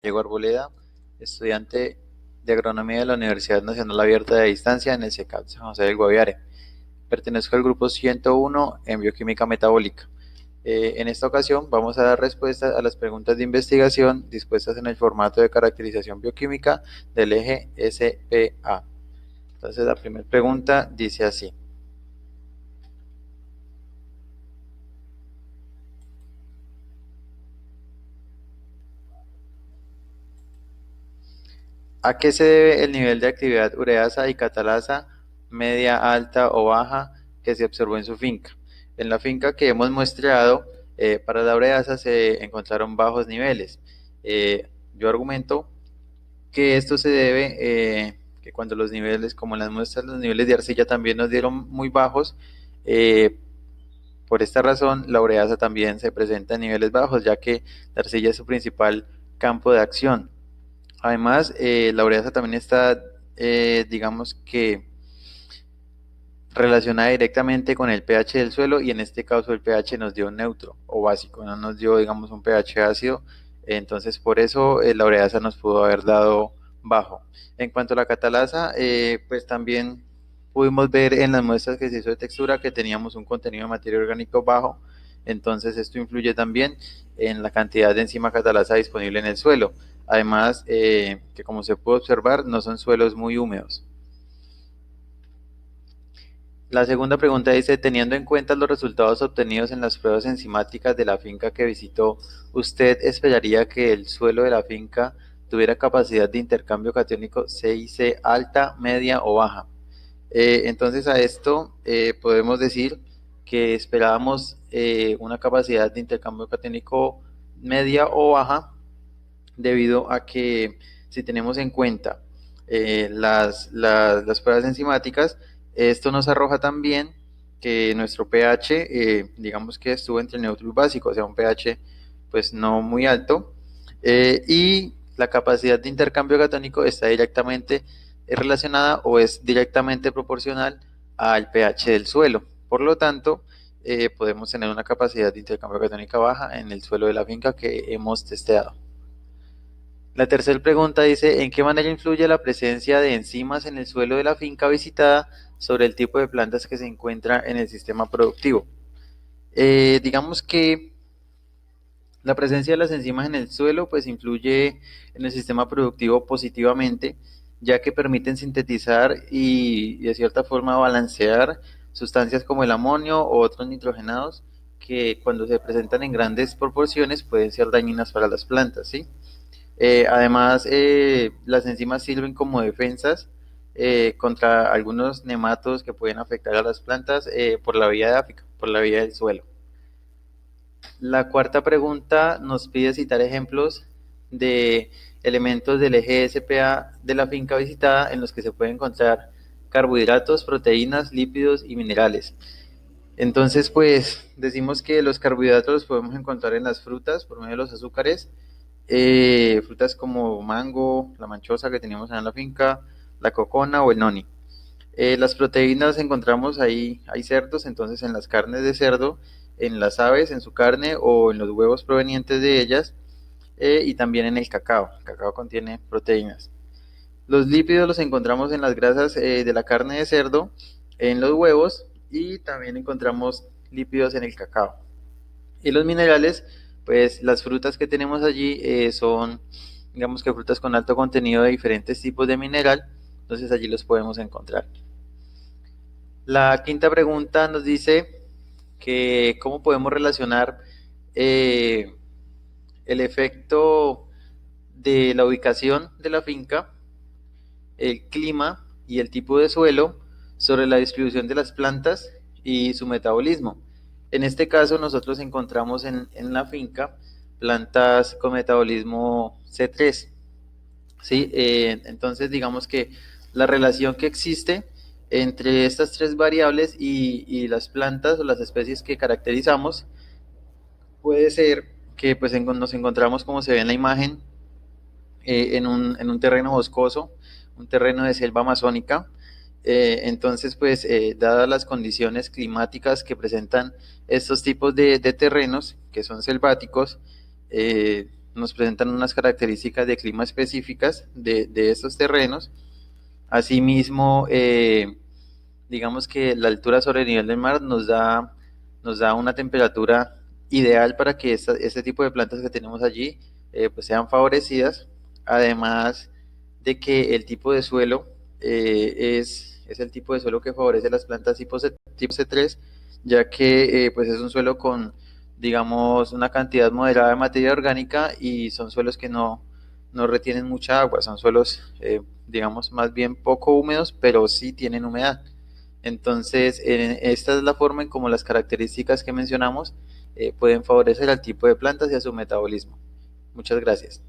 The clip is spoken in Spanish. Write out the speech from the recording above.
Diego Arboleda, estudiante de Agronomía de la Universidad Nacional Abierta de Distancia en el CECAP San José del Guaviare. Pertenezco al grupo 101 en Bioquímica Metabólica. En esta ocasión vamos a dar respuesta a las preguntas de investigación dispuestas en el formato de caracterización bioquímica del eje SPA. Entonces la primera pregunta dice así. ¿A qué se debe el nivel de actividad ureasa y catalasa media, alta o baja que se observó en su finca? En la finca que hemos muestreado, para la ureasa se encontraron bajos niveles. Yo argumento que esto se debe que cuando los niveles, como en las muestras, los niveles de arcilla también nos dieron muy bajos. Por esta razón, la ureasa también se presenta en niveles bajos, ya que la arcilla es su principal campo de acción. Además, la ureasa también está, digamos que, relacionada directamente con el pH del suelo, y en este caso el pH nos dio neutro o básico, no nos dio, digamos, un pH ácido. Entonces por eso la ureasa nos pudo haber dado bajo. En cuanto a la catalasa, pues también pudimos ver en las muestras que se hizo de textura que teníamos un contenido de materia orgánica bajo. Entonces esto influye también en la cantidad de enzima catalasa disponible en el suelo. Además, que como se puede observar, no son suelos muy húmedos. La segunda pregunta dice, teniendo en cuenta los resultados obtenidos en las pruebas enzimáticas de la finca que visitó, ¿usted esperaría que el suelo de la finca tuviera capacidad de intercambio catiónico CIC alta, media o baja? Entonces a esto podemos decir que esperábamos una capacidad de intercambio catiónico media o baja, debido a que si tenemos en cuenta las pruebas enzimáticas, esto nos arroja también que nuestro pH, digamos que estuvo entre neutro y básico, o sea, un pH pues no muy alto, y la capacidad de intercambio catónico está directamente relacionada o es directamente proporcional al pH del suelo. Por lo tanto, podemos tener una capacidad de intercambio catónica baja en el suelo de la finca que hemos testeado. La tercera pregunta dice, ¿en qué manera influye la presencia de enzimas en el suelo de la finca visitada sobre el tipo de plantas que se encuentra en el sistema productivo? Digamos que la presencia de las enzimas en el suelo pues influye en el sistema productivo positivamente, ya que permiten sintetizar y de cierta forma balancear sustancias como el amonio o otros nitrogenados que cuando se presentan en grandes proporciones pueden ser dañinas para las plantas, ¿sí? Además, las enzimas sirven como defensas contra algunos nematos que pueden afectar a las plantas por la vía edáfica, por la vía del suelo. La cuarta pregunta nos pide citar ejemplos de elementos del eje SPA de la finca visitada en los que se pueden encontrar carbohidratos, proteínas, lípidos y minerales. Entonces, pues decimos que los carbohidratos los podemos encontrar en las frutas por medio de los azúcares, frutas como mango, la manchosa que teníamos en la finca, la cocona o el noni. Las proteínas encontramos ahí, hay cerdos, entonces en las carnes de cerdo, en las aves, en su carne o en los huevos provenientes de ellas, y también en el cacao. El cacao contiene proteínas. Los lípidos los encontramos en las grasas de la carne de cerdo, en los huevos, y también encontramos lípidos en el cacao. Y los minerales, pues las frutas que tenemos allí son, digamos que frutas con alto contenido de diferentes tipos de mineral, entonces allí los podemos encontrar. La quinta pregunta nos dice que cómo podemos relacionar eh, el efecto de la ubicación de la finca, el clima y el tipo de suelo sobre la distribución de las plantas y su metabolismo. En este caso nosotros encontramos en la finca plantas con metabolismo C3, ¿sí? Entonces digamos que la relación que existe entre estas tres variables y las plantas o las especies que caracterizamos puede ser que pues nos encontramos, como se ve en la imagen, en un terreno boscoso, un terreno de selva amazónica. Entonces, pues, dadas las condiciones climáticas que presentan estos tipos de terrenos, que son selváticos, nos presentan unas características de clima específicas de estos terrenos. Asimismo, digamos que la altura sobre el nivel del mar nos da una temperatura ideal para que este tipo de plantas que tenemos allí pues sean favorecidas, además de que el tipo de suelo es el tipo de suelo que favorece las plantas tipo C3, ya que pues es un suelo con, digamos, una cantidad moderada de materia orgánica y son suelos que no retienen mucha agua, son suelos, digamos, más bien poco húmedos, pero sí tienen humedad. Entonces, esta es la forma en cómo las características que mencionamos pueden favorecer al tipo de plantas y a su metabolismo. Muchas gracias.